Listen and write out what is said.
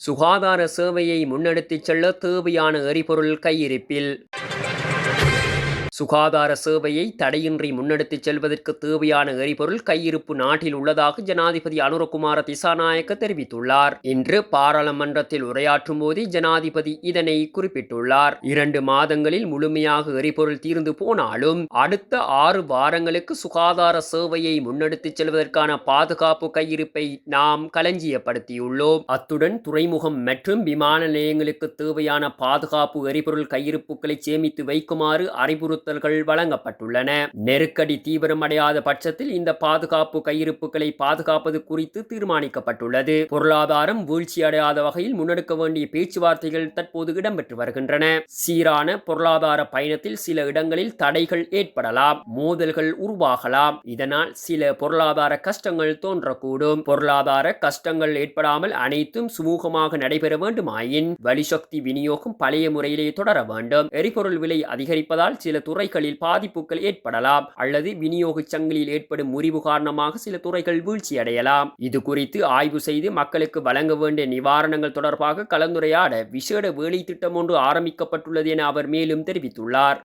சுகாதார சேவையை முன்னெடுத்துச் செல்ல தேவையான எரிபொருள் கையிருப்பில். சுகாதார சேவையை தடையின்றி முன்னெடுத்துச் செல்வதற்கு தேவையான எரிபொருள் கையிருப்பு நாட்டில் உள்ளதாக ஜனாதிபதி அனுரகுமார திசாநாயக்க தெரிவித்துள்ளார். இன்று பாராளுமன்றத்தில் உரையாற்றும் போதே ஜனாதிபதி இதனை குறிப்பிட்டுள்ளார். 2 மாதங்களில் முழுமையாக எரிபொருள் தீர்ந்து போனாலும் அடுத்த 6 வாரங்களுக்கு சுகாதார சேவையை முன்னெடுத்துச் செல்வதற்கான பாதுகாப்பு கையிருப்பை நாம் களஞ்சியப்படுத்தியுள்ளோம். அத்துடன் துறைமுகம் மற்றும் விமான நிலையங்களுக்கு தேவையான பாதுகாப்பு எரிபொருள் கையிருப்புகளை சேமித்து வைக்குமாறு அறிவுறுத்தல்கள் வழங்கப்பட்டுள்ளன. நெருக்கடி தீவிரமடையாத பட்சத்தில் இந்த பாதுகாப்பு கையிருப்புகளை பாதுகாப்பது குறித்து தீர்மானிக்கப்பட்டுள்ளது. பொருளாதாரம் வீழ்ச்சியடையாத வகையில் முன்னெடுக்க வேண்டிய பேச்சுவார்த்தைகள் தற்போது இடம்பெற்று வருகின்றன. சீரான பொருளாதார பயணத்தில் சில இடங்களில் தடைகள் ஏற்படலாம், மோதல்கள் உருவாகலாம். இதனால் சில பொருளாதார கஷ்டங்கள் தோன்றக்கூடும். பொருளாதார கஷ்டங்கள் ஏற்படாமல் அனைத்தும் சுமூகமாக நடைபெற வேண்டுமாயின் வலிசக்தி விநியோகம் பழைய முறையிலே தொடர வேண்டும். எரிபொருள் விலை அதிகரிப்பதால் சில துறைகளில் பாதிப்புகள் ஏற்படலாம் அல்லது விநியோக சங்கிலியில் ஏற்படும் முறிவு காரணமாக சில துறைகள் வீழ்ச்சியடையலாம். இது குறித்து ஆய்வு செய்து மக்களுக்கு வழங்க வேண்டிய நிவாரணங்கள் தொடர்பாக கலந்துரையாட விசேட வேலை திட்டம் ஒன்று ஆரம்பிக்கப்பட்டுள்ளது என அவர் மேலும் தெரிவித்துள்ளார்.